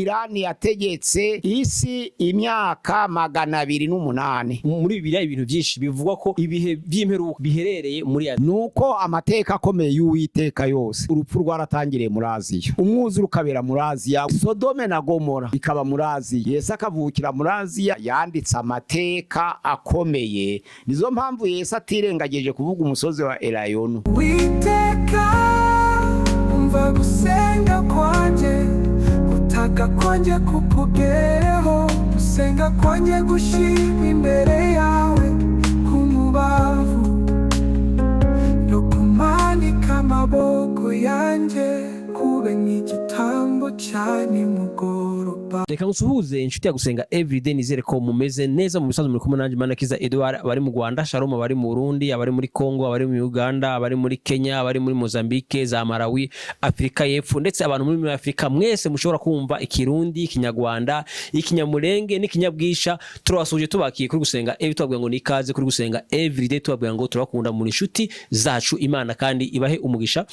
Irani yategetse isi imyaka 208. Muri Bibiliya ibintu byinshi bivugwa ko ibihe by'imperuka biherereye muri Aziya. Nuko amateka akomeye y'Uwiteka yose, urupfu rwaratangiriye muri Aziya, umwuzure ukabera muri Aziya, Sodome na Gomora bikaba muri Aziya, Yesu akavukira muri Aziya, yanditse amateka akomeye. Nizo mpamvu Yesu atirengagije kuvuga umusozi wa Elayono. Uwiteka umva gusenga kwanje, utaka kwanje kukugereho, gusenga kwanje gushima imbere yawe kumubavu, no kumanika amaboko yanje kube nk'igitambo cyane mugoroba. Reka nsuhuze inshuti ya gusenga everyday, nizere ko mumeze neza. Mu bisanzwe muri kumwe nanje Manakiza Edouard, abari mu Rwanda, Shalom abari mu Burundi, abari muri Kongo, abari mu Uganda, abari muri Kenya, abari muri Mozambique, za Malawi, Afrika y'Epfo, ndetse abantu muri Afrika mwese mushobora kumva Ikirundi, Ikinyarwanda, Ikinyamurenge n'Ikinyabwisha. Turabasuje tubakiye kuri gusenga everyday, tubabwira ngo nikaze kuri gusenga everyday, tubabwira ngo turabakunda muri inshuti zacu, Imana kandi ibahe umugisha.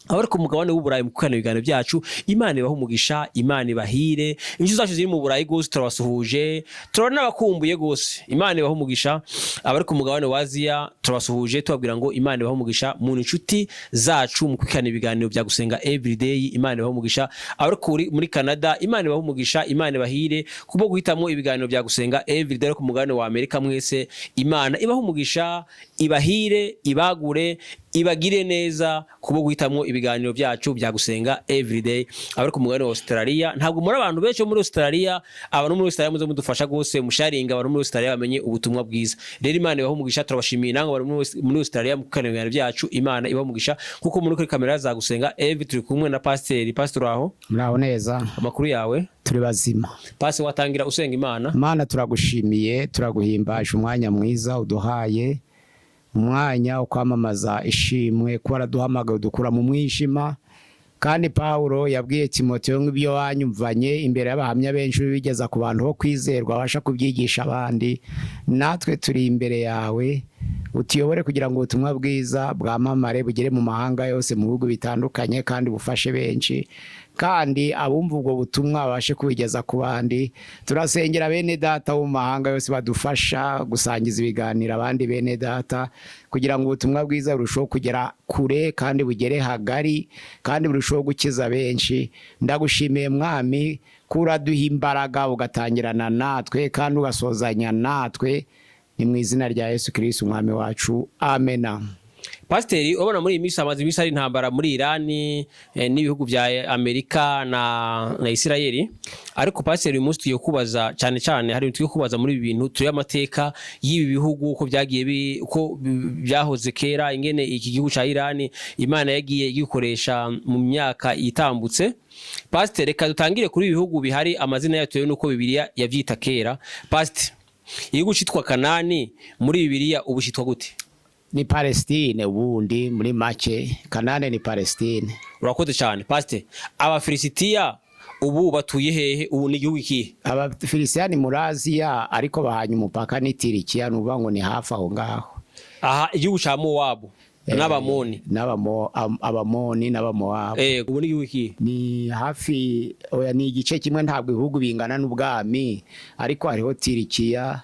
Abari ku mugabane w'Uburayi mu kukana ibiganiro byacu, Imana ibahe umugisha, Imana ibahire. Inshuti zacu ziri mu Burayi gose turabasuhuje, turanabakumbuye gose, Imana ibahe umugisha. Abari ku mugabane wa Aziya turabasuhuje tubabwira ngo Imana ibahe umugisha mu inshuti zacu mu kukana ibiganiro bya gusenga everyday, Imana ibahe umugisha. Abari muri Canada, Imana ibahe umugisha, Imana ibahire kubo guhitamo ibiganiro bya gusenga everyday. Ku mugabane wa Amerika mwese, Imana ibahe umugisha, ibahire, ibagure, ibagire neza kubo guhitamo ibiganiro byacu bya gusenga everyday. Abari ku mugabane wa Australia, ntabwo muri abantu benshi muri Australia, abantu muri Australia muze mudufasha gose musharinga abantu muri Australia bamenye ubutumwa bwiza. Rero Imana ibahe umugisha, turabashimiye nango bari muri Australia mu kukana ibiganiro byacu, Imana ibahe umugisha. Kuko muri kuri kamera za gusenga every turi kumwe na pastor aho. Muraho neza? Amakuru yawe? Turi bazima. Pastor, watangira usenga Imana. Imana turagushimiye, turaguhimbaje umwanya mwiza uduhaye, umwanya ukwamamaza ishimwe ko araduhamagaye dukura mu mwijima. Kandi Paulo yabwiye Timoteyo ng'ibyo wanyumvanye imbere y'abahamya benshi bigeza ku bantu bo kwizerwa abasha kubyigisha abandi, natwe turi imbere yawe, utiyobore kugira ngo ubutumwa bwiza bwamamare bugere mu mahanga yose mu bihugu bitandukanye, kandi bufashe benshi, kandi abumva ubwo butumwa babashe kubigeza ku bandi. Turasengera bene data mu mahanga yose badufasha gusangiza ibiganiro abandi bene data, kugira ngo ubutumwa bwiza burusheho kugera kure kandi bugere hagari, kandi burusheho gukiza benshi. Ndagushimiye Mwami ko uraduha imbaraga ugatangirana natwe kandi ugasozanya natwe, ni mu izina rya Yesu Kristo umwami wacu, amena. Pasiteri, ubona muri iyi minsi amaze iminsi ari intambara muri Irani n'ibihugu bya Amerika na Isirayeli, ariko pasiteri uyu munsi tugiye kubaza cyane cyane, hari tugiye kubaza muri ibi bintu turi amateka y'ibi bihugu uko byagiye uko byahoze kera, ingene iki gihugu cya Irani Imana yagiye igikoresha mu myaka itambutse. Pasiteri, reka dutangire kuri ibihugu bihari amazina yayo nuko Bibiliya yavyita kera. Pasiteri, igihugu cyitwa Kanani muri Bibiliya ubu cyitwa gute? Ni Palestine. Ubundi muri make Kanane ni Palestine. Urakoze cyane Pastor. Abafilisitiya ubu batuye hehe? Ubu ni igihugu iki? Abafilisitiya ni muri Aziya, ariko bahanye umupaka ni Turikiya, nuvuga ngo ni hafi aho ngaho. Aha, igihugu cya Mowabu n'Abamoni. Abamoni n'Abamowabu. Ubu ni igihugu iki? Ni hafi, oya ni igice kimwe, ntabwo ibihugu bingana n'ubwami, ariko hariho Turikiya,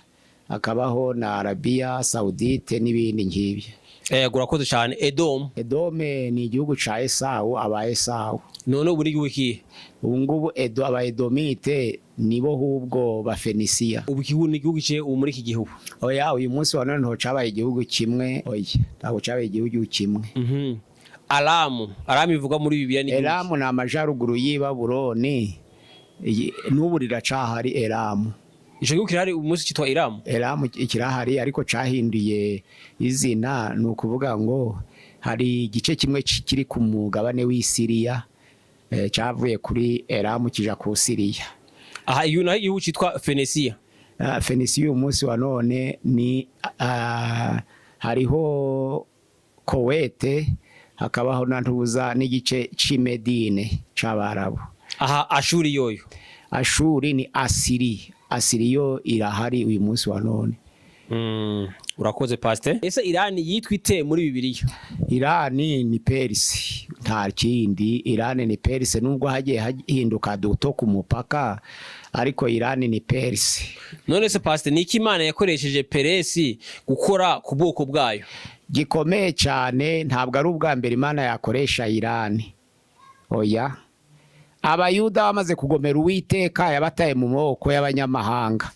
akabaho na Arabia Saudite n'ibindi nk'ibyo. Urakoze cyane. Edom ni igihugu ca Esawu, aba Esawu. None ubu ni igihugu iki? Ubu ngubu aba Edomite nibo hubwo ba Fenisiya. Ubu igihugu ni igihugu cye ubu muri iki gihugu? Oya, uyu munsi wa none nto cabaye igihugu kimwe, oya ntabwo cabaye igihugu kimwe. Aramu ivuga muri Bibiliya ni igihugu? Aramu ni amajaruguru y'i Babuloni, n'ubu riracahari Aramu. Ico gihugu kirahari umunsi cyitwa Iramu? Iramu kirahari, ariko cahinduye izina, ni ukuvuga ngo hari igice kimwe kiri ku mugabane w'Isiriya, cavuye kuri Iramu kija ku Siriya. Aha, iyo naho igihugu cyitwa Fenisiya? Fenisiya uyu munsi wa none ni hariho Kuwait, hakabaho na Ntuza n'igice c'Imedine c'Abarabu. Aha, Ashuri yoyo? Ashuri ni Asiriyo irahari uyu munsi wa none. Urakoze Pastor. Ese Irani yitwa ite muri Bibiliya? Irani ni Perisi. nta kindi. Irani ni Perse, nubwo hagiye hahinduka duto ku mupaka, ariko Irani ni Perse. None se Pastor, niki Imana yakoresheje Peresi gukora ku bwoko bwayo gikomeye cyane? Ntabwo ari ubwa mbere Imana yakoresha Irani, oya. Abayuda bamaze kugomera Uwiteka yabataye mu maboko y'abanyamahanga.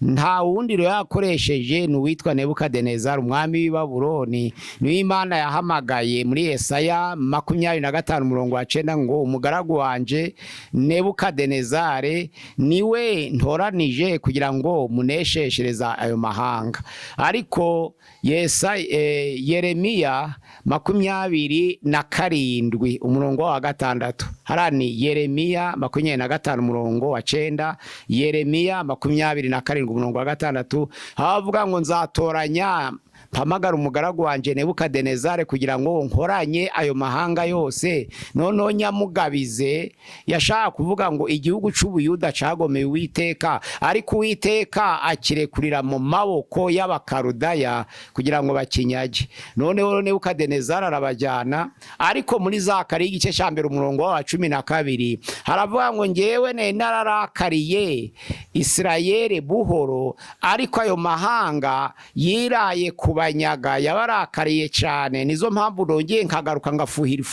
Nta wundi rero yakoresheje n'uwitwa Nebukadinezari umwami w'i Babuloni. Niwe Imana yahamagaye muri Yesaya 25:9 ngo umugaragu wanje Nebukadinezari niwe ntoranije kugira ngo munesheshereza ayo mahanga. Ariko Yeremiya 27:6 harani Yeremiya 25:9, Yeremiya 27:6 havuga ngo nzatoranya mpamagara umugaragu wanje Nebukadinezari kugira ngo nkoranye ayo mahanga yose, noneho nyamugabize. Yashaka kuvuga ngo igihugu c'Ubuyuda cagomeye Uwiteka, ariko Uwiteka akirekurira mu maboko y'abakarudaya kugira ngo bakinyage. Noneho Nebukadinezari arabajyana. Ariko muri Zakariya igice ca 1:12 haravuga ngo ngewe nararakariye Isirayeli buhoro, ariko ayo mahanga yiraye kubanyaga yabarakariye cyane. Nizo mpamvu nongeye nkagaruka ngafuhira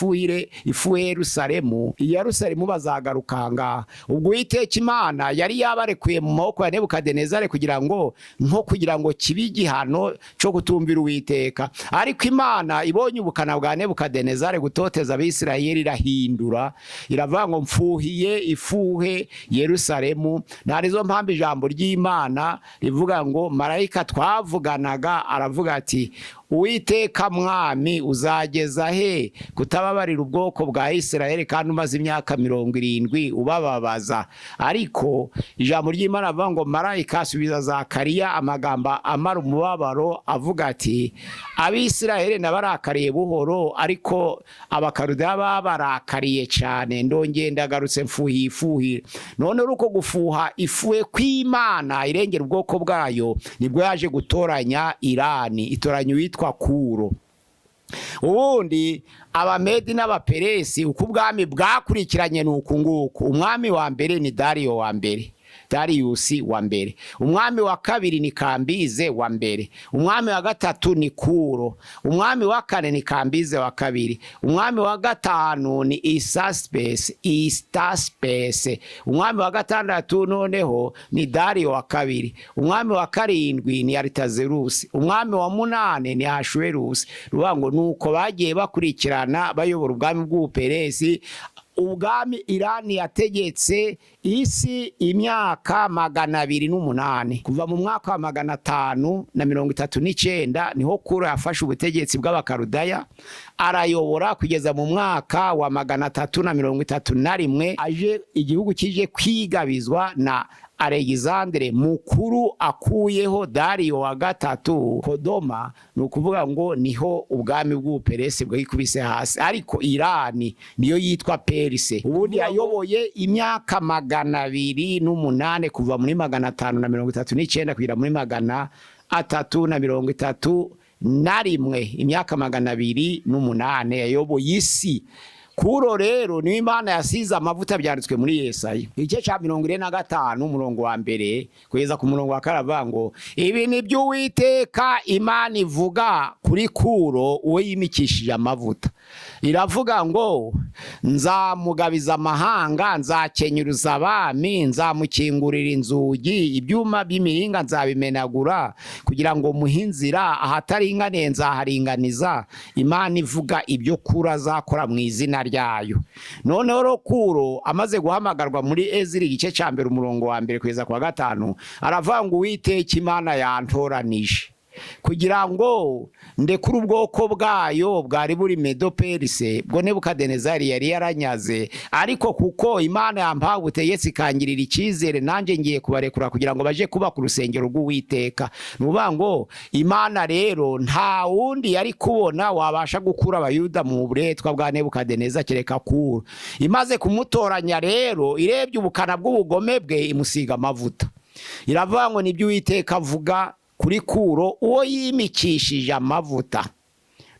ifu Yerusalemu. Yerusalemu bazagarukanga. Ubwo Uwiteka Imana yari yabarekuye mu maboko ya Nebukadinezari kugira ngo kibi igihano cyo gutumvira Uwiteka. Ariko Imana ibonye ubukana bwa Nebukadinezari gutoteza Abisirayeli irahindura, iravuga ngo mfuhiye ifuhe Yerusalemu. Narizo mpamvu ijambo ry'Imana rivuga ngo marayika twavuganaga aravuga ati Uwiteka mwami uzageza he kutababarira ubwoko bwa Isirayeli kandi umaze imyaka 70 ubababaza? Ariko ijambo ry'Imana avuga ngo marayika asubiza Zakariya amagamba amara umubabaro avuga ati Abisirayeli nabarakariye buhoro, ariko abakarudaya babarakariye cyane. Ndongeye ndagarutse mfuhifuhi. None uko gufuha ifuwe kw'Imana irengera ubwoko bwayo nibwo yaje gutoranya Irani, itoranya witwa Kuro. Ubundi Abamedi n'Abaperesi uko ubwami bwakurikiranye nuku nguku. Umwami wa mbere ni Dariyo wa mbere, Dariyusi wa mbere. Umwami wa kabiri ni Kambize wa mbere. Umwami wa gatatu ni Kuro. Umwami wa kane ni Kambize wa kabiri. Umwami wa gatanu ni Istaspes. Umwami wa gatandatu noneho ni Dariyo wa kabiri. Umwami wa karindwi ni Aritazerusi. Umwami wa munane ni Ahasuwerusi. Rubango nuko bagiye bakurikirana bayobora ubwami bw'Ubuperesi. Ubwami Irani yategetse isi imyaka 208. Kuva mu mwaka wa 539 niho Kuro yafashe ubutegetsi bw'abakarudaya, arayobora kugeza mu mwaka wa 331 aje igihugu kije kwigabizwa na Alexandre Mukuru akuyeho Dariyo wa gatatu Kodoma. Nukuvuga ngo niho ubwami bw'Ubuperesi bwikubise hasi. Ariko Irani niyo yitwa Perse. Ubundi yayoboye imyaka 208 kuva muri 539 kugera muri 331. Imyaka 208 yayoboye isi. Kuro rero ni Imana yasize amavuta byanditswe muri Yesaya igice ca 45:1 kugeza ku 4 ngo ibi ni byo Uwiteka Imana ivuga kuri Kuro uwo yimikishije amavuta. Iravuga ngo nzamugabiza amahanga, nzakenyuruza abami, nzamukingurira inzugi, ibyuma by'imiringa nzabimenagura kugira ngo muhinzira ahataringaniye nzaharinganiza. Imana ivuga ibyo Kuro azakora mu izina ryayo. Noneho Kuro amaze guhamagarwa muri Ezira igice ca 1 kugeza kwa 5 aravuga ngo Uwiteka Imana yantoranije kugira ngo ndekure ubwoko bwayo bwari buri Medo Perse bwo Nebukadinezari yari yaranyaze. Ariko kuko Imana yampaye ubutegetsi kangirira icyizere, nanje ngiye kubarekura kugira ngo baje kuba ku rusengero rw'Uwiteka. Nuvuga ngo Imana rero nta wundi yari kubona wabasha gukura Abayuda mu buretwa bwa Nebukadinezari kereka Kuro. Imaze kumutoranya rero irebye ubukana bw'ubugome bwe imusiga amavuta. Iravuga ngo nibyo Uwiteka avuga kuri Kuro uwo yimikishije amavuta.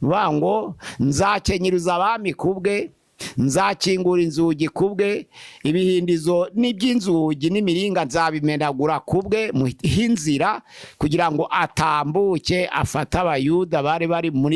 ngo nzakenyereza abami kubwe, nzakingura inzugi kubwe, ibihindizo n'iby'inzugi n'imiringa nzabimenagura kubwe muhe inzira kugira ngo atambuke afate abayuda bari mu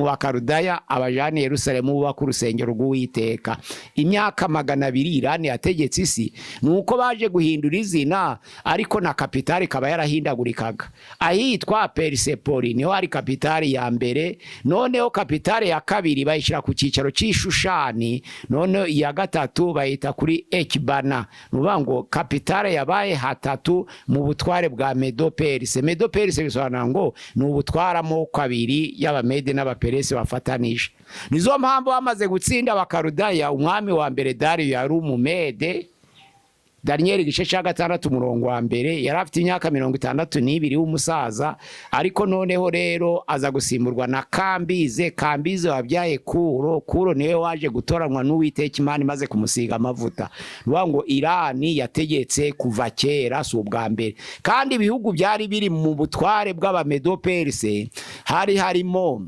Bakarudaya abajane Yerusalemu bubaka urusengero rw'Uwiteka. Imyaka 200 Irani yategetse isi, nuko baje guhindura izina, ariko na kapitali kaba yarahindagurikaga. Ahitwa Persepoli niho ari kapitali ya mbere, noneho kapitali ya kabiri bayishira ku cicaro c'Ishushani, noneho iya gatatu bayita kuri Ekbana. Nuvuga ngo kapitali yabaye hatatu mu butware bwa Medo Perse. Medo Perse bisobanura ngo ni ubutwara amoko abiri y'Abamede n'Abaperesi bafatanije. Nizo mpamvu bamaze gutsinda Abakarudaya, umwami wa mbere Dariyo yari umumede. Daniel igice cya 6 umurongo wa mbere yari afite imyaka 62 w'umusaza, ariko noneho rero aza gusimburwa na Kambize. Kambize wabyaye Kuro. Kuro niwe waje gutoranwa n'Uwiteka Imana imaze kumusiga amavuta. Nuvuga ngo Irani yategetse kuva kera, si ubwa mbere. Kandi ibihugu byari biri mu butware bw'Abamedo Perse hari harimo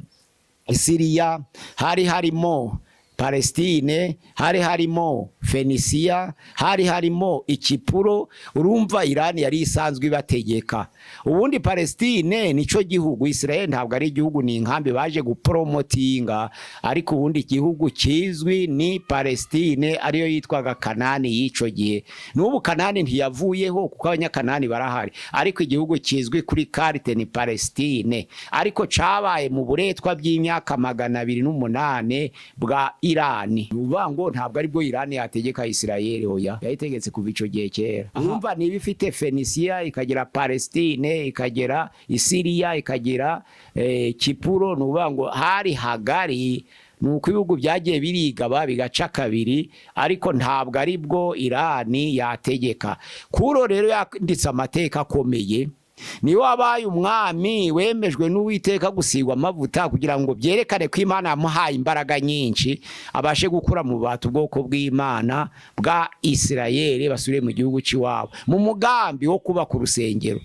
Syria, hari harimo Palestine, hari harimo Fenisia, hari harimo Ikipuro. Urumva Irani yari isanzwe ibategeka. Ubundi Palestine nico gihugu, Israel ntabwo ari igihugu, ni inkambi baje gupromotinga, ariko ubundi igihugu kizwi ni Palestine, ariyo yitwaga Kanani yico gihe. N'ubu Kanani ntiyavuyeho kuko abanyakanani barahari, ariko igihugu kizwi kuri carte ni Palestine, ariko cabaye mu buretwa by'imyaka 208 bwa Irani. Nuvuga ngo ntabwo ari bwo Irani yategeka Israel, oya, yayitegetse kuva ico gihe kera. Urumva niba ifite Fenisia, ikagira Palestine, ikagera Syria, ikagera Kipuro. Nuvuga ngo hari hagari, nuko ibihugu byagiye birigaba bigaca kabiri, ariko ntabwo ari bwo Irani yategeka. Kuro rero yanditse amateka akomeye, niwe wabaye umwami wemejwe n'Uwiteka gusigwa amavuta kugira ngo byerekane ko Imana yamuhaye imbaraga nyinshi, abashe gukura mu batu bwoko bw'Imana bwa Isirayeli basubire mu gihugu cy'iwabo mu mugambi wo kubaka urusengero.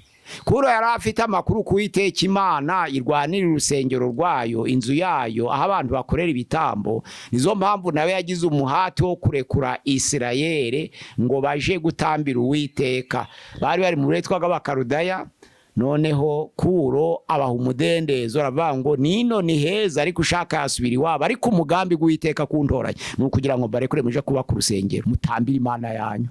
Kuro yari afite amakuru ku Uwiteka Imana irwanira urusengero rwayo, inzu yayo, aho abantu bakorera ibitambo. Nizo mpamvu nawe yagize umuhati wo kurekura Isirayeli ngo baje gutambira Uwiteka. Bari mu buretwa bw'Abakarudaya, noneho Kuro abaha umudendezo, aravuga ngo nino ni heza, ariko ushaka yasubira iwabo, ariko umugambi w'Uwiteka kuntoranya ni ukugira ngo barekure muje kubaka urusengero mutambira Imana yanyu.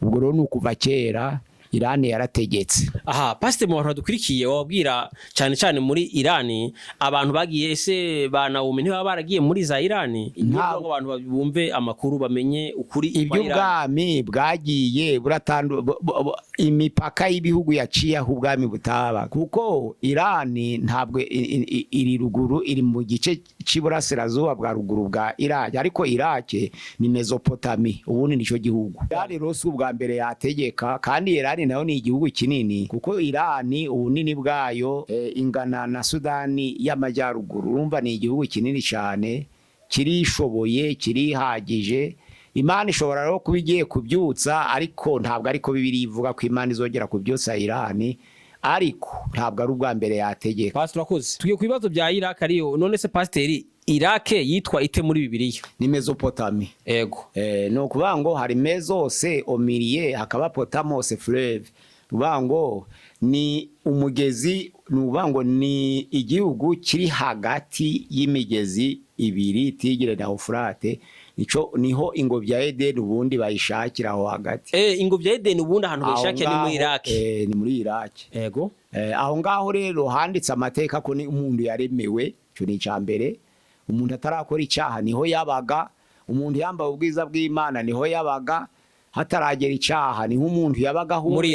Ubwo rero nukuva kera Irani yarategetse. Aha, Pastor mu bantu dukurikiye wabwira cyane cyane muri Irani abantu bagiye ese Naomi ntibaba baragiye muri za Irani, ntabwo abantu bumve amakuru bamenye ukuri iby'ubwami bwagiye imipaka y'ibihugu yaciye aho ubwami butaba, kuko Irani ntabwo iri ruguru, iri mu gice cy'iburasirazuba bwa ruguru bwa Iraki, ariko Iraki ni Mesopotami, ubundi nico gihugu. Irani rose ubwa mbere yategeka, kandi Irani nayo ni igihugu kinini, kuko Irani ubunini bwayo ingana na Sudani y'Amajyaruguru. Urumva ni igihugu kinini cyane, kirishoboye, kirihagije. Imana ishobora rero kuba igiye kubyutsa, ariko ntabwo ariko Bibiliya ivuga ko Imana izogera kubyutsa Irani, ariko ntabwo ari ubwa mbere yategeka. Pastor akoze tugiye ku bibazo bya Iraq ariyo. None se Pasiteri, Iraq yitwa ite muri Bibiliya? Ni Mesopotami. Ego. No kuvuga ngo hari Mesose Omirie, hakaba Potamos Fleuve. Nuvuga ngo ni umugezi, nuvuga ngo ni igihugu kiri hagati y'imigezi ibiri, Tigre na Eufrate. Niho ingobyi ya Edeni ubundi bayishakira aho hagati. Ingobyi ya Edeni ubundi ahantu bayishakira ni muri Iraq. Ni muri Iraq. Ego. Aho ngaho rero handitse amateka ko ni umuntu yaremewe, cyo ni cyambere. Umuntu atarakora icyaha niho yabaga, umuntu yambaye ubwiza bw'Imana niho yabaga, hataragera icyaha niho umuntu yabaga muri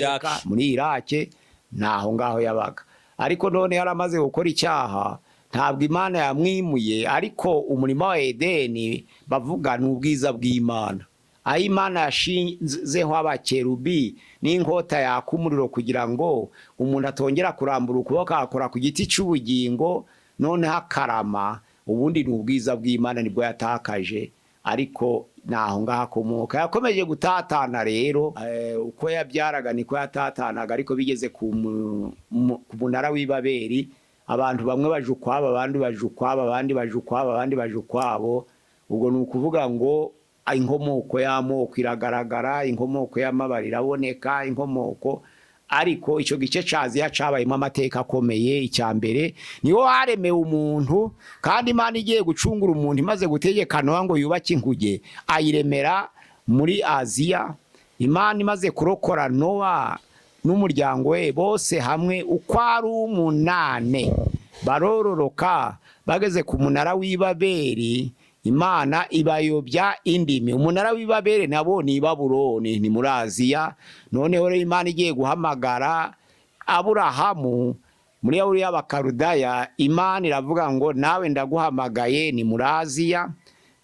Iraq, naho ngaho yabaga. Ariko none yaramaze gukora icyaha, ntabwo Imana yamwimuye, ariko umurimo wa Edeni bavuga n'ubwiza bw'Imana. Aho Imana yashizeho abakerubi n'inkota yaka umuriro kugira ngo umuntu atongera kurambura ukuboko akora ku giti cy'ubugingo, none hakarama. Ubundi n'ubwiza bw'Imana nibwo yatakaje, ariko naho ngaho akomoka. Yakomeje gutatana rero, uko yabyaraga niko yatatanaga, ariko bigeze ku munara w'Ibabeli abantu bamwe baje ukwabo abandi baje ukwabo abandi baje ukwabo abandi baje ukwabo. Ubwo ni ukuvuga ngo inkomoko y'amoko iragaragara, inkomoko y'amabara iraboneka, inkomoko. Ariko icyo gice cyaziya cyabayemo amateka akomeye. Icya mbere niho haremewe umuntu, kandi Imana igiye gucungura umuntu imaze gutegeka Nowa ngo yubake inkuge, ayiremera muri Aziya. Imana imaze kurokora Nowa n'umuryango we bose hamwe uko ari 8, barororoka. Bageze ku munara w'Ibabeli, Imana ibayobya indimi. Umunara w'Ibabeli nabo ni Babuloni, ni muri Aziya. Noneho rero Imana igiye guhamagara Aburahamu muri Uri y'Abakaludaya, Imana iravuga ngo nawe ndaguhamagaye, ni muri Aziya.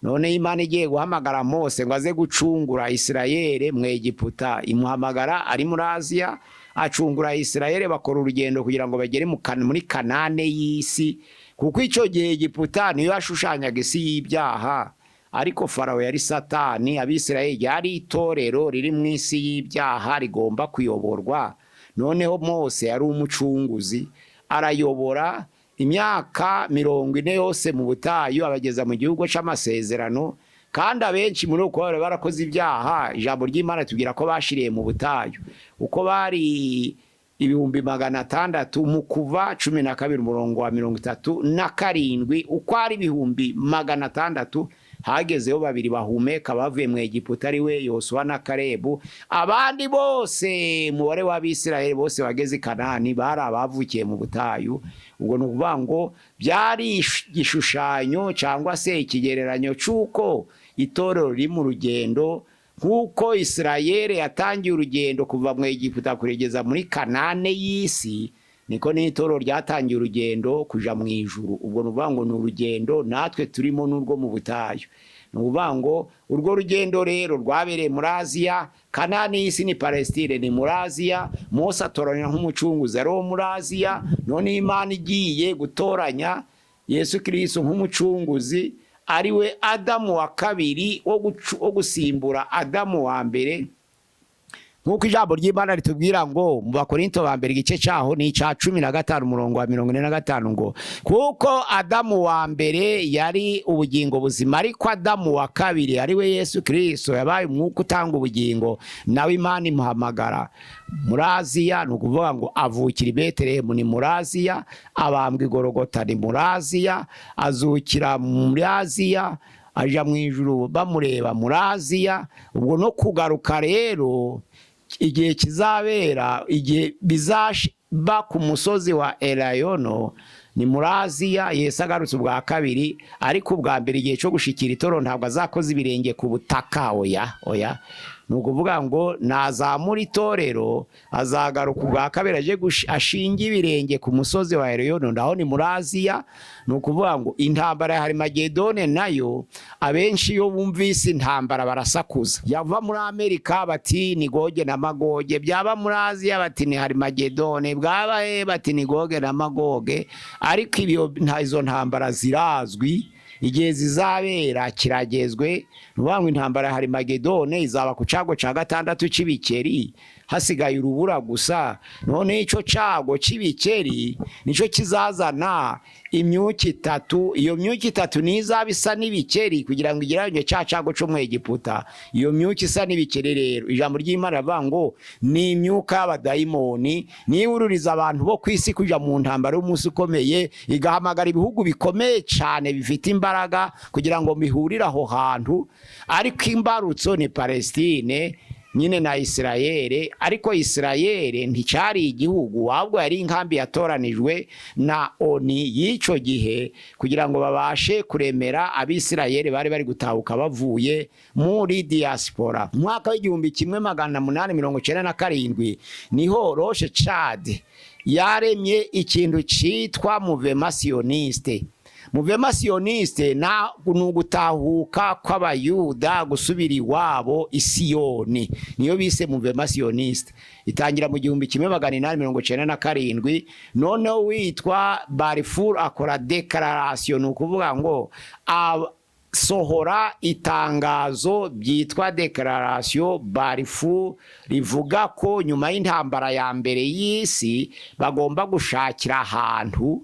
None Imana igiye guhamagara Mose ngo aze gucungura Isirayeli mu Egiputa, imuhamagara ari muri Aziya. Acungura Isirayeli, bakora urugendo kugira ngo bagere muri Kanane y'isi, kuko icyo gihe Egiputa niyo yashushanyaga isi y'ibyaha. Ariko Farawo yari Satani, Abisirayeli yari itorero riri mu isi y'ibyaha rigomba kuyoborwa. Noneho Mose yari umucunguzi, arayobora imyaka 40 yose mu butayu, abageza mu gihugu cy'amasezerano. Kandi abenshi muri uko barakoze ibyaha, ijambo ry'Imana tubwira ko bashiriye mu butayu. Uko bari 600 mu Kuva 12:37, uko ari 600, hagezeho 2 bahumeka bavuye mu Egiputa, ari we Yosuwa na Kalebu. Abandi bose umubare w'Abisirayeli bose bageze i Kanani bari abavukiye mu butayu. Ubwo ni ukuvuga ngo byari igishushanyo cyangwa se ikigereranyo cy'uko itorero riri mu rugendo. Nk'uko Isirayeli yatangiye urugendo kuva mu Egiputa kurigeza muri Kanane y'isi, niko n'itorero ryatangiye urugendo kuja mu ijuru. Ubwo ni ukuvuga ngo ni urugendo natwe turimo n'urwo mu butayu. Ni ukuvuga ngo urwo rugendo rero rwabereye muri Aziya. Kanane y'isi ni Palestine, ni muri Aziya. Mose atoranya nk'umucunguzi ari wo muri Aziya. None Imana igiye gutoranya Yesu Kristo nk'umucunguzi, ari we Adamu wa kabiri wo gusimbura Adamu wa mbere. Nk'uko ijambo ry'Imana ritubwira ngo mu Bakorinto ba mbere igice cyaho ni icya 15:45 ngo kuko Adamu wa mbere yari ubugingo buzima, ariko Adamu wa kabiri ari we Yesu Kristo yabaye umwuka utanga ubugingo. Nawe Imana imuhamagara muri Aziya. Ni ukuvuga ngo avukira i Betelehemu, ni muri Aziya. Abambwa i Gologota, ni muri Aziya. Azukira muri Aziya, aja mu ijuru bamureba muri Aziya. Ubwo no kugaruka rero igihe kizabera, igihe bizaba ku musozi wa Elayono, ni muri Aziya. Yesu agarutse ubwa kabiri, ariko ubwa mbere igihe cyo gushikira itoro ntabwo azakoze ibirenge ku butaka. Oya. Ni ukuvuga ngo nazamura itorero, azagaruka ubwa kabiri aje ashinga ibirenge ku musozi wa Elayono, ndaho ni muri Aziya. Ni ukuvuga ngo intambara ya Harimagedone nayo, abenshi iyo bumvise intambara barasakuza. Yava muri Amerika bati ni Goge na Magoge, byaba muri Aziya bati ni Harimagedone, bwaba bati ni Goge na Magoge. Ariko izo ntambara zirazwi, igihe zizabera kiragezwe. Nubango intambara ya Harimagedone izaba ku cago ca 6 c'ibikeri, hasigaye urubura gusa. None ico cago c'ibikeri nico kizazana imyuka 3. Iyo myuka 3 nizaba isa n'ibikeri kugira ngo igiranye cago cyo mu Egiputa. Iyo myuka isa n'ibikeri rero ijambo ry'Imana ravuga ngo ni imyuka y'abadayimoni, niwururiza abantu bo kwisi kuja mu ntambara y'umunsi ukomeye, igahamagara ibihugu bikomeye cyane bifite imbaraga kugira ngo bihurire aho hantu. Ariko imbarutso ni Palestine nyine na Isirayeli. Ariko Isirayeli nticyari igihugu, ahubwo yari inkambi yatoranijwe na ONI y'icyo gihe kugira ngo babashe kuremera Abisirayeli bari gutahuka bavuye muri diaspora. Mwaka w'1897 niho Roche Chad yaremye ikintu cyitwa Mouvement Sioniste. Mouvement Sioniste na gutahuka kw'abayuda gusubira iwabo Isiyoni, niyo bise Mouvement Sioniste. Itangira mu 1897. Noneho witwa Balfour akora declaration, ni ukuvuga ngo sohora itangazo byitwa Declaration Balfour, rivuga ko nyuma y'intambara ya mbere y'isi bagomba gushakira ahantu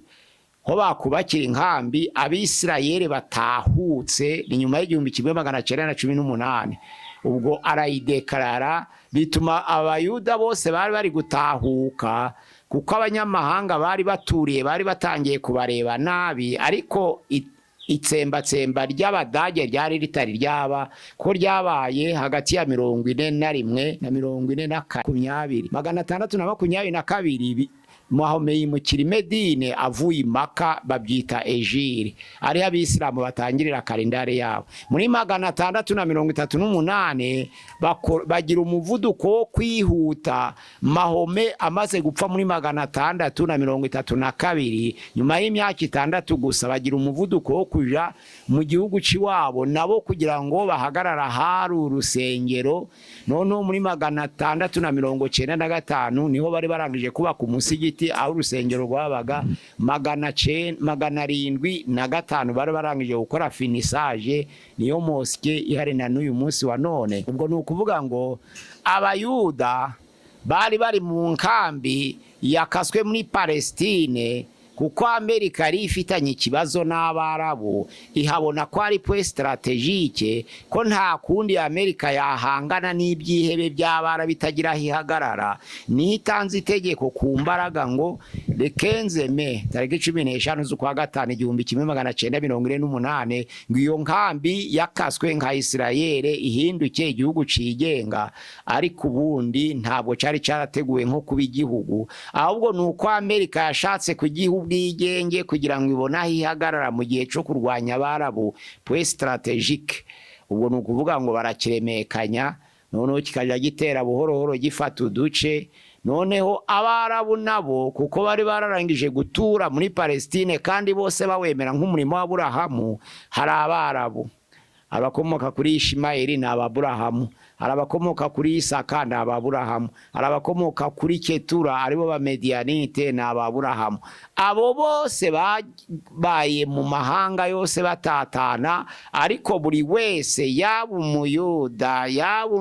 ho bakubakira inkambi abisirayeli batahutse ni nyuma y'1918 ubwo arayidekarara bituma abayuda bose bari bari gutahuka kuko abanyamahanga bari baturiye bari batangiye kubareba nabi ariko itsembatsemba ry'Abadage ryari ritari ryaba ko ryabaye hagati ya 41 na 42 622 Mahome yimukira Medine avuye Maka babyita Ejiri ari abisilamu batangirira kalendari yabo muri 638 bagira umuvuduko wo kwihuta Mahome amaze gupfa muri 632 nyuma y'imyaka 6 gusa bagira umuvuduko wo kuja mu gihugu ciwabo nabo kugira ngo bahagarara hari urusengero none muri 695 niho bari barangije kubaka umusigiti aho urusengero rwabaga 705 bari barangije gukora finissage niyo mosque ihari na n'uyu munsi wa none ubwo nukuvuga ngo abayuda bari mu nkambi yakaswe muri Palestine kuko Amerika yari ifitanye ikibazo n'Abarabu ihabona ko ari point strategique ko nta kundi Amerika yahangana n'ibyihebe by'Abarabu bitagira hihagarara nitanze itegeko ku mbaraga ngo le 15 Mai tariki 15 z'ukwa gatanu 1948 ngo iyo nkambi yakaswe nka Israel ihinduke igihugu cigenga ariko ubundi ntabwo cari carateguwe nko kuba igihugu ahubwo nuko Amerika yashatse kugihugu bwigenge kugira ngo ibona hihagarara mu gihe cyo kurwanya Abarabu point strategique ubwo nukuvuga ngo barakiremekanya noneho kikaja gitera buhoro gifata uduce noneho Abarabu nabo kuko bari bararangije gutura muri Palestine kandi bose bawemera nk'umurimo wa Aburahamu hari Abarabu abakomoka kuri Ishimayeli na Aburahamu arabakomoka kuri Isaka na Aburahamu arabakomoka kuri Ketura aribo ba Medianite na Aburahamu abo bose baye mu mahanga yose batatana ariko buri wese yaba umuyuda yaba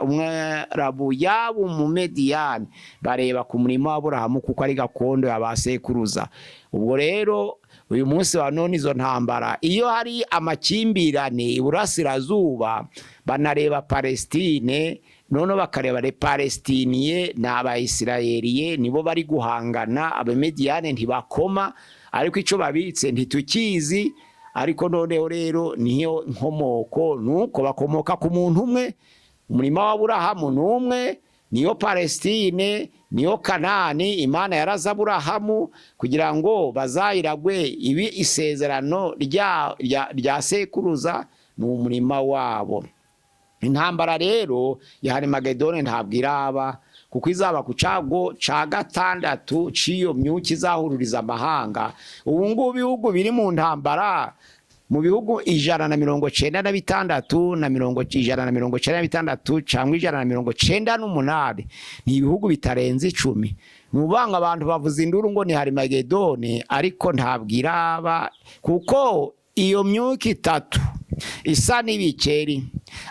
umwarabu yaba umumediani bareba ku murimo wa Aburahamu kuko ari gakondo y'abasekuruza ubwo rero uyu munsi wa none izo ntambara iyo hari amakimbirane iburasirazuba banareba Palestine none bakareba le Palestiniye n'Abayisirayeliye nibo bari guhangana abamediane ntibakoma ariko ico babitse ntitukizi ariko noneho rero niyo nkomoko nuko bakomoka ku muntu umwe umurimo wa Aburahamu numwe niyo Palestine niyo Kanani Imana yaraza Aburahamu kugira ngo bazayiragwe ibi isezerano rya sekuruza n'umurima wabo intambara rero ya Harmagedone ntabwo iraba kuko izaba ku cago ca gatandatu ciyo myuki izahururiza amahanga ubu ngubu bihugu biri mu ntambara mu bihugu 196 na 196 cyangwa 198 ni ibihugu bitarenze 10 nubanga abantu bavuze induru ngo ni Harmagedone ariko ntabwiraba kuko iyo myuka itatu isa n'ibikeri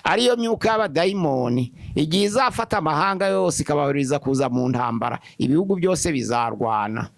ariyo myuka y'abadayimoni igihe izafata amahanga yose ikabahuriza kuza mu ntambara ibihugu byose bizarwana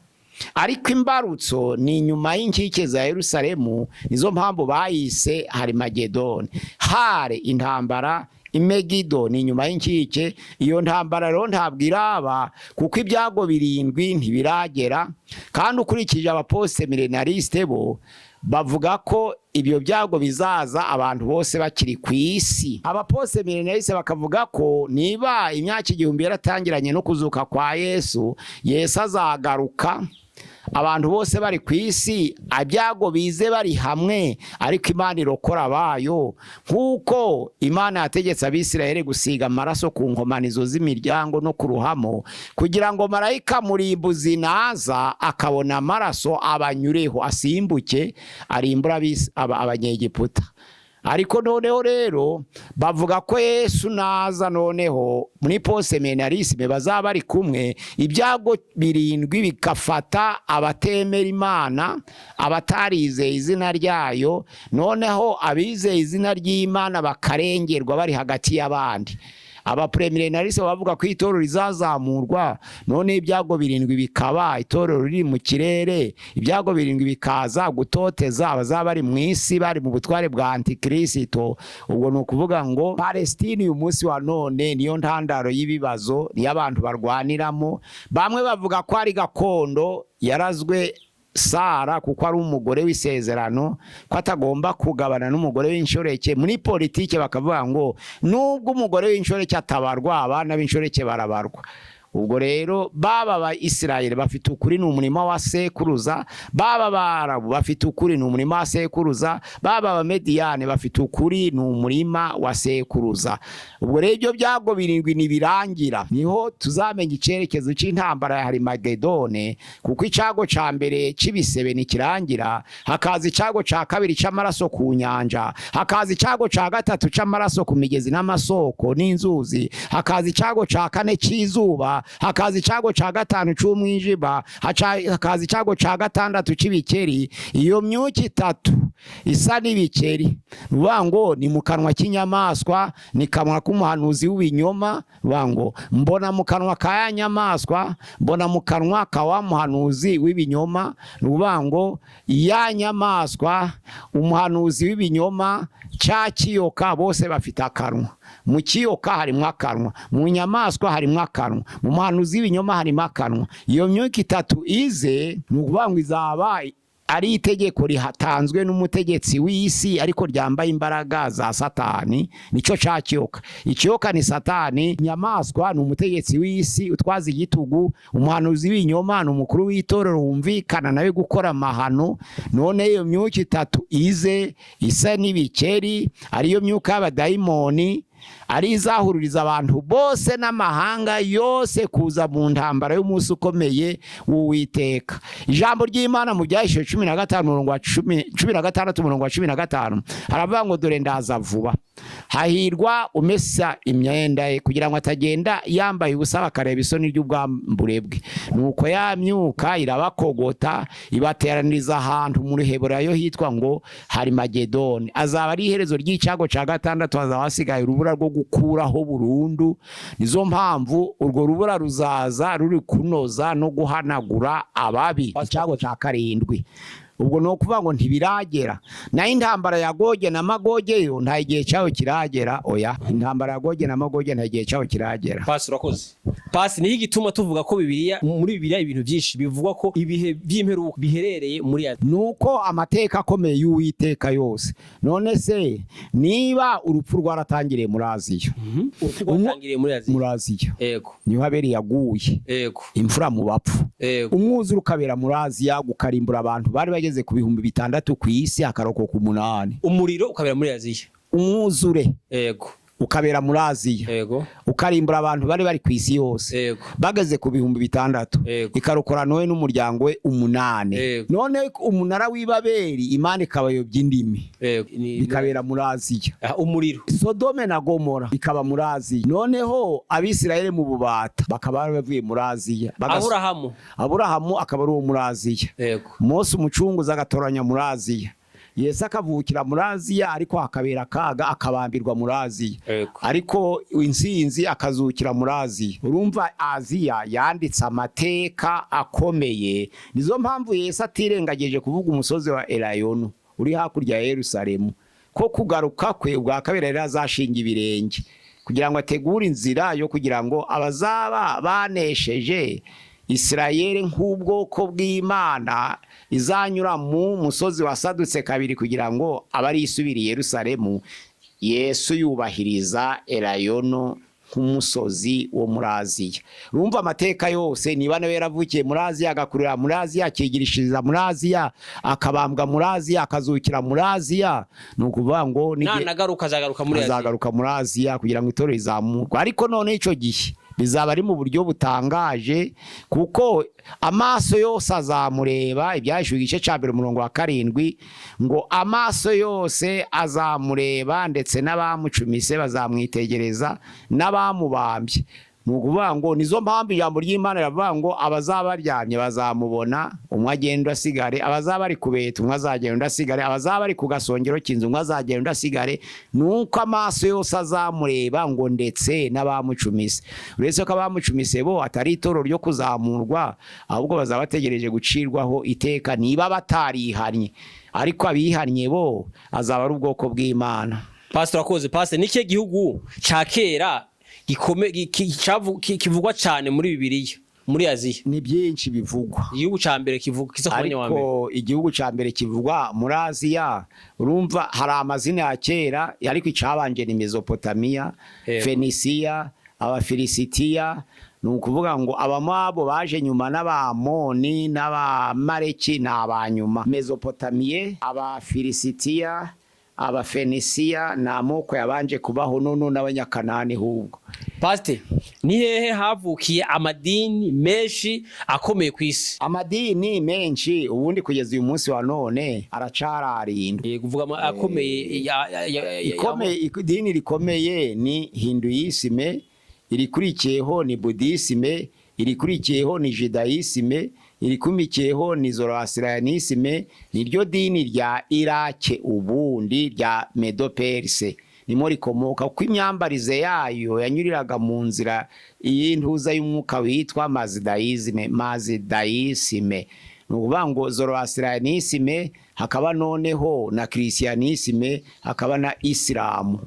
ariko imbarutso ni inyuma y'inkike za Yerusalemu nizo mpamvu bayise Harmagedone hare intambara Imegido ni inyuma y'inkike iyo ntambara rero ntabwiraba kuko ibyago 7 ntibiragera kandi ukurikije abaposte millenariste bo bavuga ko ibyo byago bizaza abantu bose bakiri ku isi abaposte millenariste bakavuga ko niba imyaka 1000 yaratangiranye no kuzuka kwa Yesu azagaruka abantu bose bari ku isi abyago bize bari hamwe ariko Imana irokora bayo nkuko Imana yategetse abisirayeli gusiga amaraso ku nkomanizo z'imiryango no ku ruhamo kugira ngo marayika murimbuzi naza akabona amaraso abanyureho asimbuke arimbura abanyegiputa ariko noneho rero bavuga ko Yesu naza noneho muri poste millennarisme bazaba ari kumwe ibyago 7 bikafata abatemera Imana abatarize izina ryayo noneho abize izina ry'Imana bakarengerwa bari hagati y'abandi abapremilenariste bavuga ko itorero rizazamurwa, none ibyago 7 bikaba itorero riri mu kirere, ibyago 7 bikaza gutoteza abazaba bari mu isi bari mu butware bwa antikristo. Ubwo no kuvuga ngo Palestine uyu munsi wa none niyo ntandaro y'ibibazo y'abantu barwaniramo. Bamwe bavuga ko ari gakondo yarazwe Sara kuko ari umugore w'isezerano, ko atagomba kugabana n'umugore w'inshoreke. Muri politike bakavuga ngo nubwo umugore w'inshoreke atabarwa, abana b'inshoreke barabarwa. Ubwo rero baba ba Isirayeli bafite ukuri ni umurima wa sekuruza, baba barabu bafite ukuri ni umurima wa sekuruza, baba ba Mediyane bafite ukuri ni umurima wa sekuruza. Ubwo rero ibyo byago 7 nibirangira niho tuzamenya icerekezo c'intambara ya Harimagedone, kuko icago ca mbere c'ibisebe nikirangira, hakaza icago ca kabiri c'amaraso ku nyanja, hakaza icago ca gatatu c'amaraso ku migezi n'amasoko n'inzuzi, hakaza icago ca kane c'izuba, hakaza icago ca gatanu c'umwijima, hakaza icago ca gatandatu c'ibikeri. Iyo myuka itatu isa n'ibikeri ngo ni mu kanwa k'inyamaswa, ni kanwa k'umuhanuzi w'ibinyoma. Ngo mbona mu kanwa ka ya nyamaswa, mbona mu kanwa ka wa muhanuzi w'ibinyoma. Ngo ya nyamaswa, umuhanuzi w'ibinyoma, cya kiyoka, bose bafite akanwa. Mu kiyoka harimo akanwa, mu nyamaswa harimo akanwa, mu muhanuzi w'ibinyoma harimo akanwa. Iyo myuka itatu ize ni ukuvuga ngo izaba ari itegeko rihatanzwe n'umutegetsi w'isi, ariko ryambaye imbaraga za Satani. Nico ca kiyoka. Ikiyoka ni Satani, nyamaswa ni umutegetsi w'isi utwaza igitugu, umuhanuzi w'ibinyoma ni umukuru w'itorero wumvikana nawe gukora amahano. None iyo myuka itatu ize isa n'ibikeri, ariyo myuka y'abadayimoni, ari izahururiza abantu bose n'amahanga yose kuza mu ntambara y'umunsi ukomeye w'Uwiteka. Ijambo ry'Imana mu Byahishuwe 16:15 haravuga ngo dore ndaza vuba, hahirwa umesa imyenda ye kugira ngo atagenda yambaye ubusa bakareba isoni ry'ubwambure bwe. Nuko ya myuka irabakogota ibateraniriza ahantu mu Ruheburayo hitwa ngo Harimagedone. Azaba ari iherezo ry'icago ca gatandatu, hazaba hasigaye urubura rwo gukuraho burundu. Nizo mpamvu urwo rubura ruzaza ruri kunoza no guhanagura ababi. Icago ca 7 ubwo no kuvuga ngo ntibiragera. Na intambara ya Goge na Magoge yo nta igihe cyaho kiragera. Oya, intambara ya Goge na Magoge nta igihe cyaho kiragera. Pasi urakoze. Pasi niho igituma tuvuga ko muri Bibiliya ibintu byinshi bivugwa ko ibihe by'imperuka biherereye muri ya. Nuko amateka akomeye y'Uwiteka yose. None se niba urupfu rwaratangiriye muri Aziya, urupfu rwatangiriye muri Aziya, yego, niho Abeli yaguye, yego, imfura mu bapfu, yego, umwuzure ukabera muri Aziya gukarimbura abantu bari bageze ku 6,000 ku isi, akaroko ku 8. Umuriro ukabera muri Aziya, umwuzure, yego, ukabera muri Aziya, yego, ukarimbura abantu bari bari ku isi yose, yego, bageze ku 6,000, ikarokora Noe n'umuryango we 8. None umunara w'Ibabeli Imana ikabayobya indimi, bikabera muri Aziya. Umuriro Sodome na Gomora bikaba muri Aziya. Noneho Abisirayeli mu bubata bakaba bavuye muri Aziya. Aburahamu akaba ari uwo muri Aziya. Mose umucunguzi agatoranya muri Aziya. Yesu akavukira muri Aziya, ariko hakabera kaga akabambirwa muri Aziya, ariko insinzi akazukira muri Aziya. Urumva Aziya yanditse amateka akomeye. Nizo mpamvu Yesu atirengageje kuvuga umusozi wa Elayono uri hakurya ya Yerusalemu, ko kugaruka kwe ubwa kabiri yari azashinga ibirenge kugira ngo ategure inzira yo kugira ngo abazaba banesheje Isirayeli nk'ubwoko bw'Imana izanyura mu musozi wasadutse kabiri kugira ngo abari isubiriye Yerusalemu. Yesu yubahiriza Elayono nk'umusozi wo muri Aziya. Urumva amateka yose niba nawe yaravukiye muri Aziya, agakurira muri Aziya, akigirishiriza muri Aziya, akabambwa muri Aziya, akazukira muri Aziya, ni ukuvuga ngo nagaruka azagaruka muri Aziya kugira ngo itorero rizamurwe. Ariko none ico gihe bizaba ari mu buryo butangaje, kuko amaso yose azamureba. Ibyahishuwe igice ca 7 ngo amaso yose azamureba, ndetse n'abamucumise bazamwitegereza n'abamubambye. nukuvuga ngo nizo mpamvu ijambo ry'Imana riravuga ngo abazaba baryamye bazamubona umwe agenda asigare, abazaba bari kubeta umwe azagenda asigare, abazaba bari ku gasongero k'inzu umwe azagenda asigare, nuko amaso yose azamureba ngo ndetse n'abamucumise. Uretse ko abamucumise bo atari itoro ryo kuzamurwa, ahubwo bazaba bategereje gucirwaho iteka niba batarihanye, ariko abihanye bo azaba ari ubwoko bw'Imana. Pastor akoze. Pastor, nike gihugu ca kera kivugwa cyane muri Bibiliya muri Aziya? Ni byinshi bivugwa. Igihugu ca mbere kivuga kiza kumenya wa mbere. Ariko igihugu ca mbere kivugwa muri Aziya, urumva hari amazina ya kera, ariko icabanje ni Mesopotamia, Fenisiya, Abafilisitiya. Nukuvuga ngo abamabo baje nyuma n'Abamoni n'Abamaleki n'abanyuma. Mesopotamia, Abafilisitiya, Abafenisiya na amoko yabanje kubaho nono n'Abanyakanani hubwo. Pastor, ni hehe havukiye amadini menshi akomeye ku isi? Amadini menshi ubundi kugeza uyu munsi wa none aracararindwa. Kuvuga akomeye idini rikomeye ni Hinduisme, irikurikiyeho ni Buddhisme, irikurikiyeho ni Judaisme, irikumikiyeho ni Zoroastrianisme, niryo dini rya Irake ubundi rya Medo-Perse. Nimo rikomoka kuko imyambarize yayo yanyuriraga mu nzira y'intuza y'umwuka witwa Mazidaisme. Nukuvuga ngo Zoroastrianisme, hakaba noneho na Christianisme, hakaba na Islamu.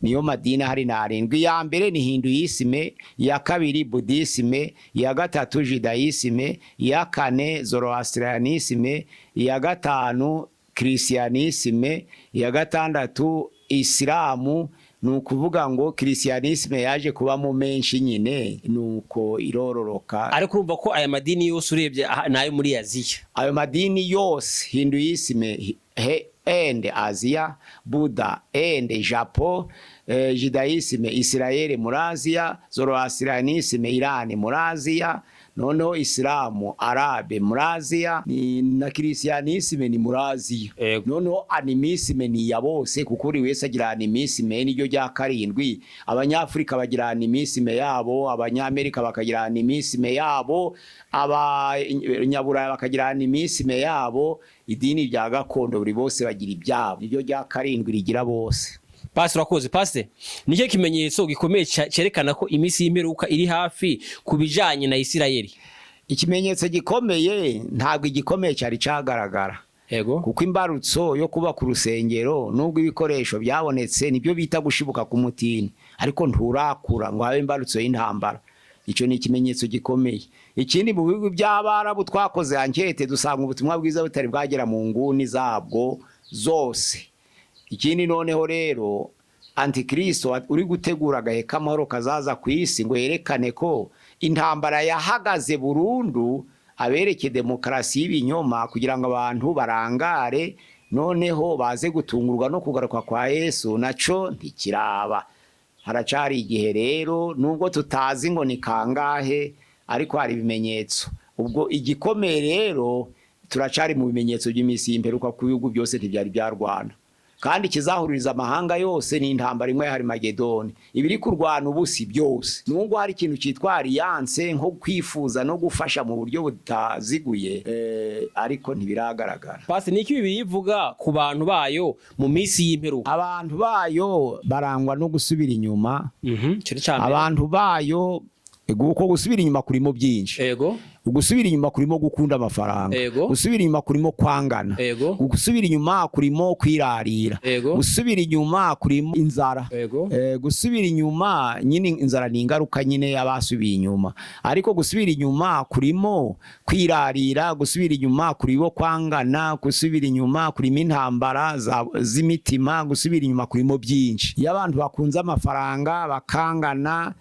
Niyo madini hari narindwi. Ya mbere ni Hinduisme, ya kabiri Buddhisme, ya gatatu Judaisme, ya kane Zoroastrianisme, ya gatanu Christianisme, ya gatandatu Islamu. Nukuvuga ngo Christianisme yaje kuba mu menshi nyine nuko irororoka. Ariko urumva ko aya madini yose urebye nayo muri Aziya. Ayo madini yose, Hinduisme and Asia, Buddha and Japan, Judaisme Israel muri Asia, Zoroastrianisme Iran muri Asia, noneho Islamu Arabe muri Asia, na Christianisme ni muri Asia. Noneho animisme ni ya bose kuko buri wese agira animisme, niryo rya karindwi. Abanyafrika bagira animisme yabo, Abanyamerika bakagira animisme yabo, Abanyaburaya bakagira animisme yabo. Idini rya gakondo buri bose bagira ibyabo, niryo rya karindwi rigira bose. Pastor akoze. Pastor, nike kimenyetso gikomeye cerekana ko imisi y'imperuka iri hafi kubijanye na Isirayeli? Ikimenyetso gikomeye ntabwo igikomeye cyari cagaragara. Yego. Kuko imbarutso yo kuba ku rusengero nubwo ibikoresho byabonetse nibyo bita gushibuka ku mutini, ariko nturakura ngo habe imbarutso y'intambara. Ico ni ikimenyetso gikomeye. Ikindi mu bihugu by'Abarabu twakoze ankete dusanga ubutumwa bwiza butari bwagera mu nguni zabwo zose. Ikindi noneho rero Antikristo uri gutegura gaheka amahoro kazaza ku isi ngo yerekane ko intambara yahagaze burundu, abereke demokarasi y'ibinyoma kugira ngo abantu barangare, noneho baze gutungurwa no kugaruka kwa Yesu, naco ntikiraba. Haracari igihe rero nubwo tutazi ngo ni kangahe, ariko hari ibimenyetso. Ubwo igikomeye rero turacari mu bimenyetso by'imisi y'imperuka ku bihugu byose ntibyari byarwana. Kandi kizahuririza amahanga yose ni intambara imwe ya Harmagedoni. Ibiri kurwana ubusi byose. Nubwo hari ikintu cyitwa alliance nko kwifuza no gufasha mu buryo butaziguye, ariko ntibiragaragara. Pastor, niki Bibiliya ivuga ku bantu bayo mu misi y'imperuka? Abantu bayo barangwa no gusubira inyuma. Abantu bayo uko gusubira inyuma kurimo byinshi. Yego. Gusubira inyuma kurimo gukunda amafaranga. Gusubira inyuma kurimo kwangana. Gusubira inyuma kurimo kwirarira. Gusubira inyuma kurimo inzara. Gusubira inyuma nyine inzara ni ingaruka nyine y'abasubiye inyuma. Ariko gusubira inyuma kurimo kwirarira, gusubira inyuma kuribo kwangana, gusubira inyuma kurimo intambara z'imitima, gusubira inyuma kurimo byinshi. Iyo abantu bakunze amafaranga bakangana,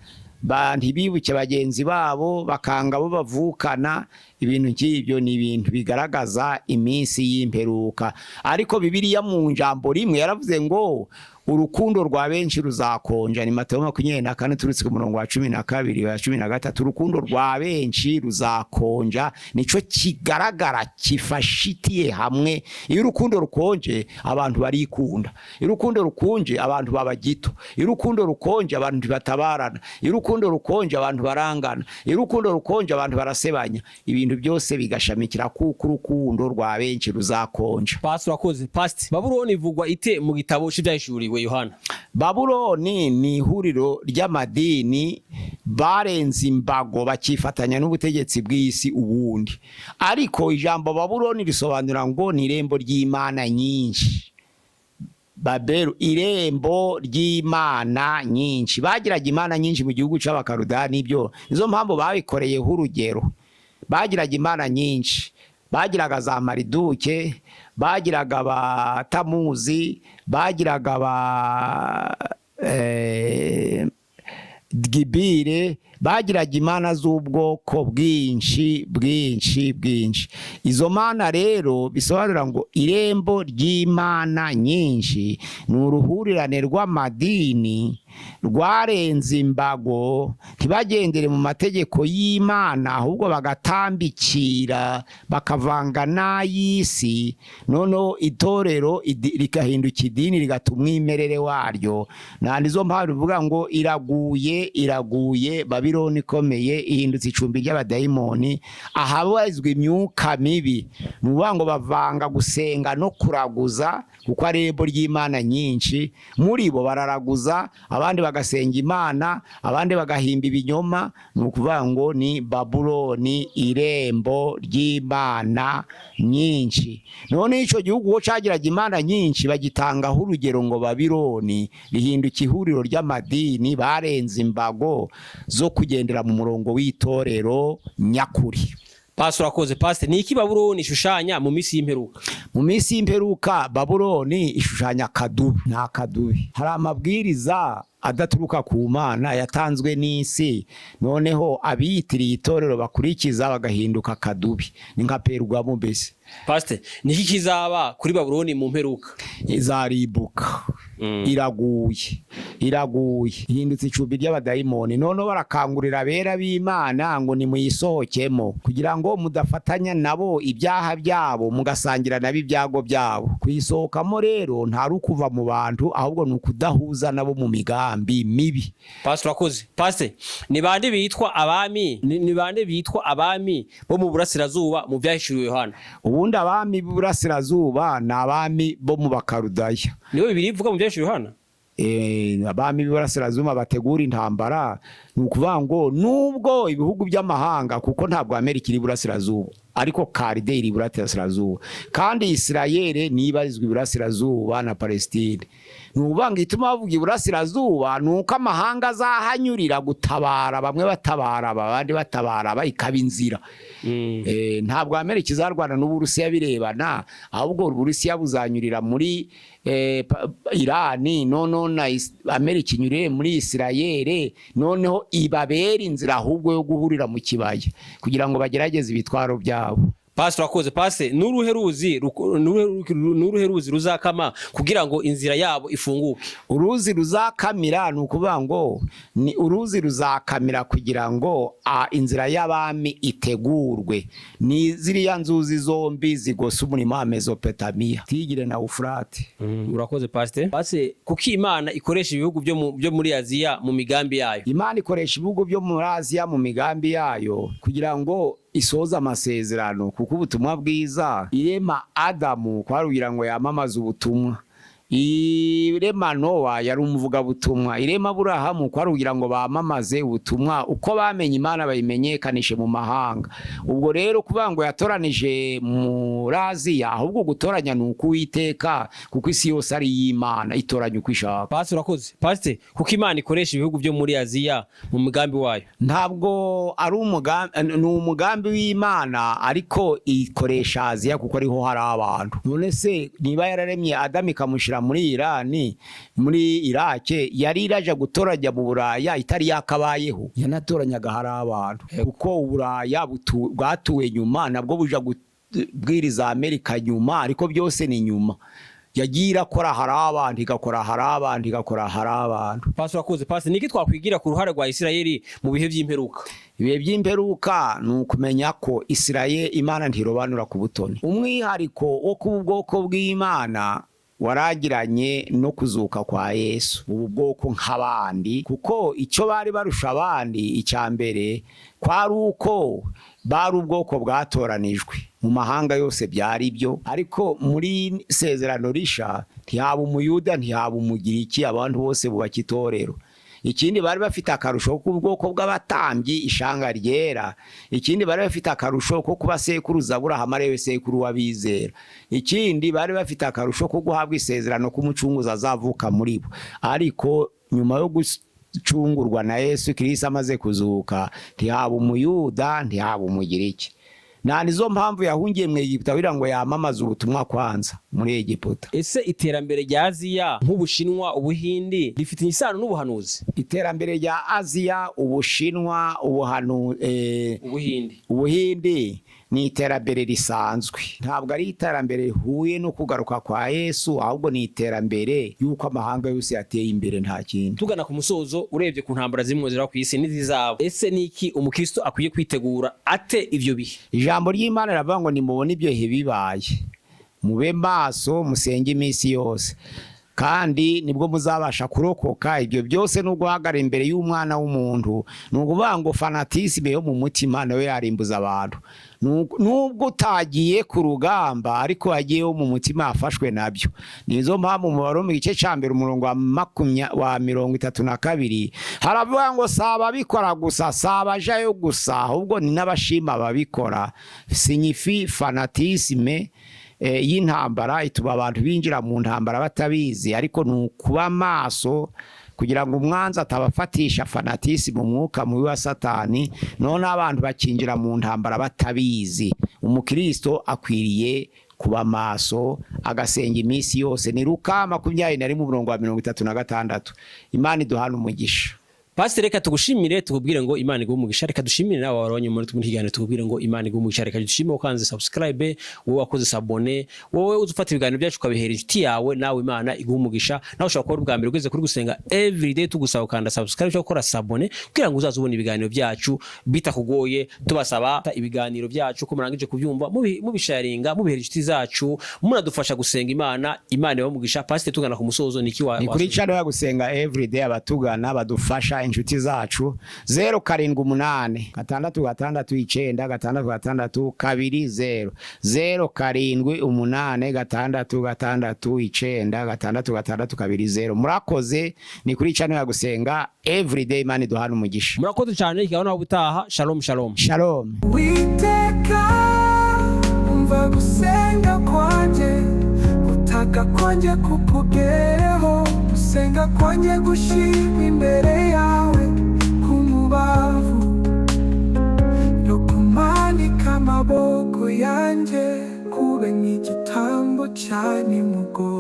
ntibibuke bagenzi babo, bakanga bo bavukana, ibintu nk'ibyo ni ibintu bigaragaza iminsi y'imperuka. Ariko Bibiliya mu njambo rimwe yaravuze ngo urukundo rwa benshi ruzakonja. Ni Matayo 24 turutse ku murongo wa 12 wa 13. Urukundo rwa benshi ruzakonja, nico kigaragara kifashitiye hamwe. Iyo urukundo rukonje abantu barikunda, iyo urukundo rukonje abantu baba gito, iyo urukundo rukonje abantu batabarana, iyo urukundo rukonje abantu barangana, iyo urukundo rukonje abantu barasebanya, ibintu byose bigashamikira kuko urukundo rwa benshi ruzakonja. Pastor akoze. Pastor, Babuloni ivugwa ite mu gitabo cy'ibyahishuriwe Yohana? Babuloni ni ihuriro ry'amadini barenze imbago bakifatanya n'ubutegetsi bw'isi ubundi. Ariko ijambo Babuloni risobanura ngo ni irembo ry'Imana nyinshi. Babelu, irembo ry'Imana nyinshi. Bagiraga imana nyinshi mu gihugu c'Abakaludaya, nibyo nizo mpamvu babikoreyeho urugero. Bagiraga imana nyinshi, bagiraga za Mariduke, bagiraga ba Tamuzi, bagiraga ba Gibire, bagiraga imana z'ubwoko bwinshi. Izo mana rero bisobanura ngo irembo ry'Imana nyinshi ni uruhurirane rw'amadini rwarenze imbago, ntibagendere mu mategeko y'Imana, ahubwo bagatambikira bakavanga n'ay'isi, noneho itorero rikahinduka idini rigatuma umwimerere waryo. Nizo mpamvu bivuga ngo iraguye Babuloni ikomeye, ihindutse icumbi ry'abadayimoni, ahabarizwa imyuka mibi. Ni ukuvuga ngo bavanga gusenga no kuraguza, kuko ari irembo ry'Imana nyinshi. Muri bo bararaguza, abandi bagasenga Imana, abandi bagahimba ibinyoma. Ni ukuvuga ngo ni Babuloni, irembo ry'Imana nyinshi. None ico gihugu cagiraga imana nyinshi bagitangaho urugero ngo Babuloni rihinduka ihuriro ry'amadini barenze imbago zo kugendera mu murongo w'itorero nyakuri. Pastor akoze. Pastor, ni iki Babuloni ishushanya mu misi y'imperuka? Mu misi y'imperuka Babuloni ishushanya kadubi. Nta kadubi, hari amabwiriza adaturuka ku Mana yatanzwe n'isi, noneho abiyitiriye itorero bakurikiza bagahinduka kadubi. Ni nka Perugamo mbese. Pastor, ni iki kizaba kuri Babuloni mu mperuka? Izaribuka. Iraguye ihindutse icumbi ry'abadayimoni. None barakangurira abera b'Imana ngo nimuyisohokemo, kugira ngo mudafatanya nabo ibyaha byabo, mugasangira nabo ibyago byabo. Kuyisohokamo rero nta rukuva mu bantu, ahubwo ni ukudahuza nabo mu migambi mibi. Pastor akoze. Pastor, ni bande bitwa abami? Ni bande bitwa abami bo mu burasirazuba mu byahishuriwe Yohana? Ubundi abami b'Iburasirazuba ni abami bo mu Bakaludaya. Niwe Bibiliya ivuga mu byahishuriwe Yohana? Abami b'Iburasirazuba bategura intambara. Ni ukuvuga ngo nubwo ibihugu by'amahanga, kuko ntabwo Amerika iri Iburasirazuba, ariko Kalide iri Iburasirazuba, kandi Isirayeli nibarizwa Iburasirazuba na Palestine. Ni ukuvuga ngo ituma bavuga Iburasirazuba ni uko amahanga azahanyurira gutabara, bamwe batabara abandi batabara ikaba inzira. Ntabwo Amerika izarwana n'Uburusiya birebana, ahubwo Uburusiya buzanyurira muri Irani, noneho na Amerika inyurire muri Isirayeli, noneho ibabera inzira ahubwo yo guhurira mu kibaya kugira ngo bagerageze ibitwaro byabo. Pastor akoze. Pastor, nuruhe ruzi ruzakama kugira ngo inzira yabo ifunguke? Uruzi ruzakamira ni ukuvuga ngo ni uruzi ruzakamira kugira ngo inzira y'abami itegurwe. Ni ziriya nzuzi zombi zigose umurima wa Mesopotamiya, Tigre na Ufurate. Urakoze Pastor. Pastor, kuki Imana ikoresha ibihugu byo muri Aziya mu migambi yayo? Imana ikoresha ibihugu byo muri Aziya mu migambi yayo kugira ngo isoza amasezerano, kuko ubutumwa bwiza irema Adamu kwarugira ngo yamamaze ubutumwa, irema Nowa yari umuvuga butumwa, irema Aburahamu kwarugira ngo bamamaze ubutumwa, uko bamenye Imana bayimenyekanishe mu mahanga. Ubwo rero kuvuga ngo yatoranije muri Aziya, ahubwo gutoranya ni uko Uwiteka, kuko isi yose ari y'Imana itoranya uko ishaka. Pastor urakoze. Pastor, kuko Imana ikoresha ibihugu byo muri Aziya mu mugambi wayo? Ntabwo ari umugambi w'Imana, ariko ikoresha Aziya kuko ariho hari abantu. None se niba yararemye Adamu ikamushira muri Irani, muri Irake, yari iraje gutoranya mu Buraya itari yakabayeho? Yanatoranyaga hari abantu, kuko Uburaya bwatuwe nyuma, nabwo buja kubwiriza Amerika nyuma, ariko byose ni nyuma. yagira akora hari abantu igakora hari abantu igakora hari abantu. Pastor akoze Pastor, niki twakwigira ku ruhare rwa Isirayeli mu bihe by'imperuka? Ibihe by'imperuka ni ukumenya ko Isirayeli Imana ntirobanura ku butoni. Umwihariko wo ku bwoko bw'Imana waragiranye no kuzuka kwa Yesu, ubu bwoko nk'abandi, kuko icyo bari barusha abandi icyambere kwari uko bari ubwoko bwatoranijwe mu mahanga yose, byari byo. Ariko muri sezerano risha ntihaba umuyuda ntihaba umugiriki, abantu bose bubaka itorero. Ikindi bari bafite akarusho ku bwoko bw'abatambyi ishanga ryera. Ikindi bari bafite akarusho ko kuba sekuruza Aburahamu ariwe sekuru w'abizera. Ikindi bari bafite akarusho ko guhabwa isezerano ko umucunguzi azavuka muri bo. Ariko nyuma yo gucungurwa na Yesu Kristo amaze kuzuka, ntihaba umuyuda ntihaba umugiriki. Nizo mpamvu yahungiye mu Egiputa kugira ngo yamamaze ubutumwa kwanza muri Egiputa. Ese iterambere rya Aziya nk'Ubushinwa, Ubuhindi rifite isano n'ubuhanuzi? Iterambere rya Aziya, Ubushinwa, Ubuhindi ni iterambere risanzwe, ntabwo ari iterambere rihuye no kugaruka kwa Yesu, ahubwo ni iterambere yuko amahanga yose yateye imbere, nta kindi. Tugana ku musozo, urebye ku ntambara zimwe zira ku isi n'izizabo, ese niki umukristo akwiye kwitegura ate ivyo bihe? Ijambo ry'Imana riravuga ngo nimubone ibyo bibaye, mube maso, musenge iminsi yose, kandi nibwo muzabasha kurokoka. Ibyo byose no guhagara imbere y'umwana w'umuntu, nukuvuga ngo fanatisme yo mu mutima nawe yarimbuza abantu. Nubwo utagiye ku rugamba ariko yagiyeho mu mutima afashwe nabyo. Nizo mpamvu mu Baroma igice cya mbere umurongo wa 32 haravuga ngo saba bikora gusa, saba jayo gusa, ahubwo ni n'abashima babikora. Signifie fanatisme y'intambara ituma abantu binjira mu ntambara batabizi, ariko nukuba maso kugira ngo umwanzi atabafatisha fanatisme umwuka mubi wa Satani, none abantu bakinjira mu ntambara batabizi. Umukristo akwiriye kuba maso, agasenga iminsi yose. Ni Luka 20:36. Imana iduhana umugisha. Pastor, reka tugushimire, tukubwire ngo Imana iguhe umugisha. Reka dushimire nawe waronye muri kiganiro, tukubwire ngo Imana iguhe umugisha. Reka dushimire ukanze subscribe, wowe wakoze sabone, wowe uzufata ibiganiro byacu ukabihera inshuti yawe, nawe Imana iguhe umugisha. Nawe ushaka gukora ubwa mbere ugeze kuri gusenga everyday, tugusaba ukanda subscribe cyangwa gukora sabone kugira ngo uzazubone ibiganiro byacu bitakugoye. Tubasaba ibiganiro byacu ko murangije kubyumva mubisharinga, mubihera inshuti zacu, munadufasha gusenga Imana. Imana ibahe umugisha. Pastor, tugana ku musozo, niki ni kuri channel ya gusenga everyday, abatugana badufasha inshuti zacu 078 669 666 20 078 669 666 murakoze. Ni kuri channel ya gusenga everyday. Imana iduhana umugisha. Murakoze cyane, ikabona ubutaha. Shalom shalom. Shalom. Witeka umva gusenga kwanje, utaka kwanje kukugereho, gusenga kwanje gushima imbere yawe kumubavu, no kumanika amaboko yanje kube nk'igitambo cya nimugoroba.